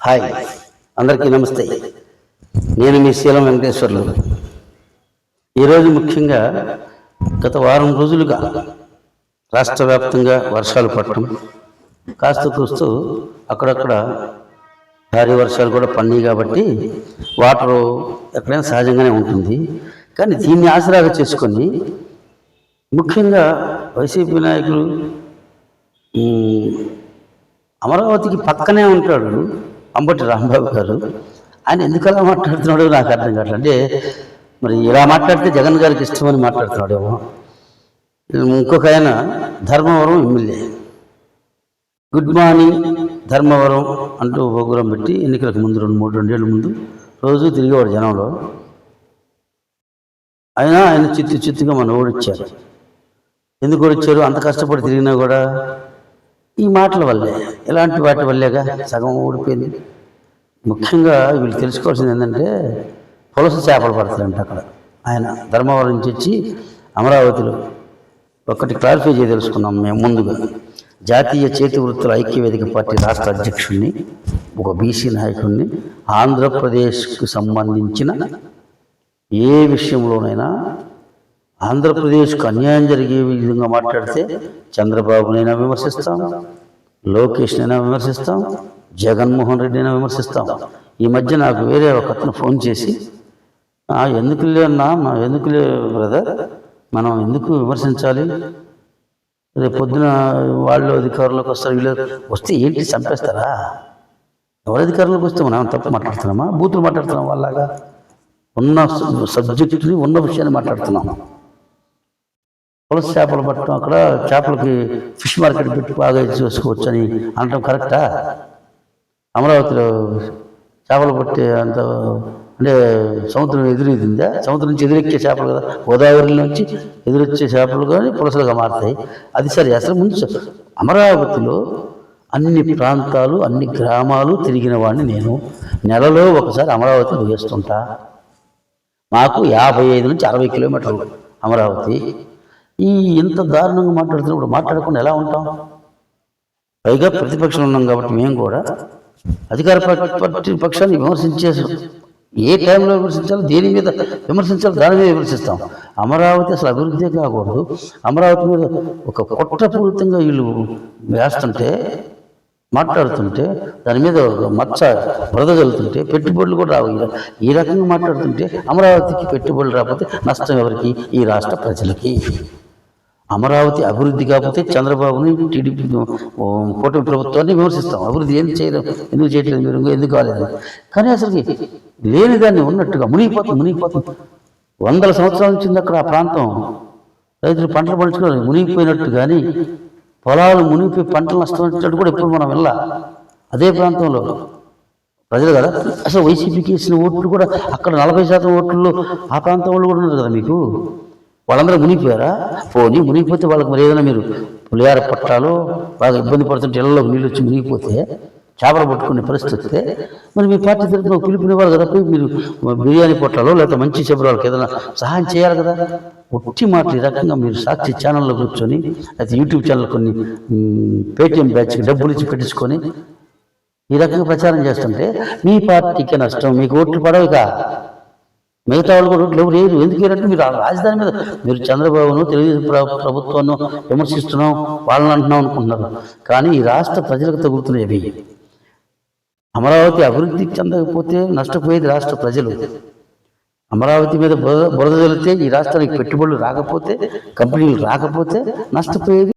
Hi, అందరికీ నమస్తే. నేను మీ శీలం వెంకటేశ్వర్లు. ఈరోజు ముఖ్యంగా గత వారం రోజులుగా రాష్ట్ర వ్యాప్తంగా వర్షాలు పడటం, కాస్త కూస్తూ అక్కడక్కడ భారీ వర్షాలు కూడా పడినాయి. కాబట్టి వాటరు ఎక్కడైనా సహజంగానే ఉంటుంది. కానీ దీన్ని ఆసరాగా చేసుకొని ముఖ్యంగా వైసీపీ నాయకులు అమరావతికి పక్కనే ఉంటాడు అంబటి రాంబాబు గారు. ఆయన ఎందుకు అలా మాట్లాడుతున్నాడో నాకు అర్థం కావట్లేదు. అంటే మరి ఇలా మాట్లాడితే జగన్ గారికి ఇష్టమని మాట్లాడుతున్నాడేమో. ఇంకొక ఆయన Dharmavaram MLA, good morning Dharmavaram అంటూ ప్రోగ్రాం పెట్టి ఎన్నికలకు ముందు రెండేళ్ళ ముందు రోజు తిరిగేవాడు జనంలో. ఆయన చిత్తుగా మన ఓడిచ్చారు. ఎందుకు ఓడిచ్చారు? అంత కష్టపడి తిరిగినా కూడా ఈ మాటల వల్లే, ఇలాంటి వాటి వల్లేగా సగం ఓడిపోయింది. ముఖ్యంగా వీళ్ళు తెలుసుకోవాల్సింది ఏంటంటే పులస చేపలు పడతారంట అక్కడ. ఆయన ధర్మవరం నుంచి వచ్చి అమరావతిలో ఒక్కటి క్లారిఫై తెలుసుకున్నాం మేము. ముందుగా జాతీయ చేతి వృత్తుల ఐక్యవేదిక పార్టీ రాష్ట్ర అధ్యక్షుడిని, ఒక బీసీ నాయకుడిని, ఆంధ్రప్రదేశ్కు సంబంధించిన ఏ విషయంలోనైనా ఆంధ్రప్రదేశ్కు అన్యాయం జరిగే విధంగా మాట్లాడితే చంద్రబాబునైనా విమర్శిస్తాం, లోకేష్నైనా విమర్శిస్తాం, జగన్మోహన్ రెడ్డినైనా విమర్శిస్తాం. ఈ మధ్య నాకు వేరే ఒక అతను ఫోన్ చేసి, ఎందుకులే అన్నా, ఎందుకులే బ్రదర్, మనం ఎందుకు విమర్శించాలి? రేపు పొద్దున వాళ్ళు అధికారంలోకి వస్తారు, వీళ్ళు వస్తే ఏంటి చంపేస్తారా? ఎవరు అధికారంలోకి వస్తే మనం తప్పు మాట్లాడుతున్నామా? బూతులు మాట్లాడుతున్నాం? వాళ్ళలాగా ఉన్న సబ్జెక్టుని, ఉన్న విషయాన్ని మాట్లాడుతున్నాం. పులస చేపలు పట్టడం, అక్కడ చేపలకి ఫిష్ మార్కెట్ పెట్టి బాగా చేసుకోవచ్చు అని అనటం కరెక్టా? అమరావతిలో చేపలు పట్టే అంత అంటే సముద్రం ఎదురుదిందా? సముద్రం నుంచి ఎదురెక్కే చేపలు కదా, గోదావరి నుంచి ఎదురొచ్చే చేపలు కానీ పులసలుగా మారుతాయి. అది సరే. అసలు ముందు అమరావతిలో అన్ని ప్రాంతాలు, అన్ని గ్రామాలు తిరిగిన వాడిని నేను. నెలలో ఒకసారి అమరావతి వేస్తుంటా. మాకు 55 నుంచి 60 కిలోమీటర్లు అమరావతి. ఇంత దారుణంగా మాట్లాడుతున్నప్పుడు మాట్లాడకుండా ఎలా ఉంటాం? పైగా ప్రతిపక్షంలో ఉన్నాం కాబట్టి మేము కూడా అధికార పక్షాన్ని విమర్శించేసాం. ఏ టైంలో విమర్శించాలో, దేని మీద విమర్శించాలో దాని మీద విమర్శిస్తాం. అమరావతి అసలు అభివృద్ధి కాకూడదు. అమరావతి మీద ఒక కుట్రపూరితంగా వీళ్ళు వేస్తుంటే, మాట్లాడుతుంటే, దాని మీద మచ్చ బురద జల్లుతుంటే, పెట్టుబడులు కూడా రావు. ఈ రకంగా మాట్లాడుతుంటే అమరావతికి పెట్టుబడులు రాకపోతే నష్టం ఎవరికి? ఈ రాష్ట్ర ప్రజలకి. అమరావతి అభివృద్ధి కాకపోతే చంద్రబాబుని, టీడీపీ కూటమి ప్రభుత్వాన్ని విమర్శిస్తాం. అభివృద్ధి ఏం చేయడం, ఎందుకు చేయట్లేదు మీరు, ఎందుకు కాలేదు? కానీ అసలుకి లేని దాన్ని ఉన్నట్టుగా మునిగిపోతుంది. 100 సంవత్సరాల నుంచి అక్కడ ఆ ప్రాంతం రైతులు పంటలు పండించుకుని మునిగిపోయినట్టు, కానీ పొలాలు మునిగిపోయి పంటలు నష్టం వచ్చినట్టు కూడా ఎప్పుడు మనం వెళ్ళా. అదే ప్రాంతంలో ప్రజలు కదా. అసలు వైసీపీకి వేసిన ఓట్లు కూడా అక్కడ 40% ఓట్లలో ఆ ప్రాంతం వాళ్ళు కూడా ఉన్నారు కదా. మీకు వాళ్ళందరూ మునిగిపోయారా? పోనీ మునిగిపోతే వాళ్ళకి మరి ఏదైనా మీరు పులిహార పట్టాలు బాగా ఇబ్బంది పడుతుంటే ఇళ్లలోకి నీళ్ళు వచ్చి మునిగిపోతే, చేపలు పట్టుకునే పరిస్థితి వస్తే మరి మీ పార్టీ తరఫున పిలుపునివ్వాలి కదా. పోయి మీరు బిర్యానీ పొట్టాలో లేకపోతే మంచి చెప్పడానికి ఏదైనా సహాయం చేయాలి కదా. ఒట్టి మాటలు ఈ రకంగా మీరు సాక్షి ఛానల్లో కూర్చొని, అయితే యూట్యూబ్ ఛానల్ కొన్ని పేటీఎం బ్యాచ్కి డబ్బులు ఇచ్చి పెట్టించుకొని ఈ రకంగా ప్రచారం చేస్తుంటే మీ పార్టీకి నష్టం. మీకు ఓట్లు పడవుగా. మిగతా వాళ్ళు కూడా ఓట్లు ఎవరు వేయరు. ఎందుకు వేరంటే మీరు రాజధాని మీద మీరు చంద్రబాబును, తెలుగుదేశం ప్రభుత్వాన్ని విమర్శిస్తున్నాం, వాళ్ళని అంటున్నాం అనుకుంటున్నారు. కానీ ఈ రాష్ట్ర ప్రజలకు తగులుతున్నాయి. అమరావతి అభివృద్ధి చెందకపోతే నష్టపోయేది రాష్ట్ర ప్రజలు. అమరావతి మీద బురద జల్లితే ఈ రాష్ట్రానికి పెట్టుబడులు రాకపోతే, కంపెనీలు రాకపోతే నష్టపోయేది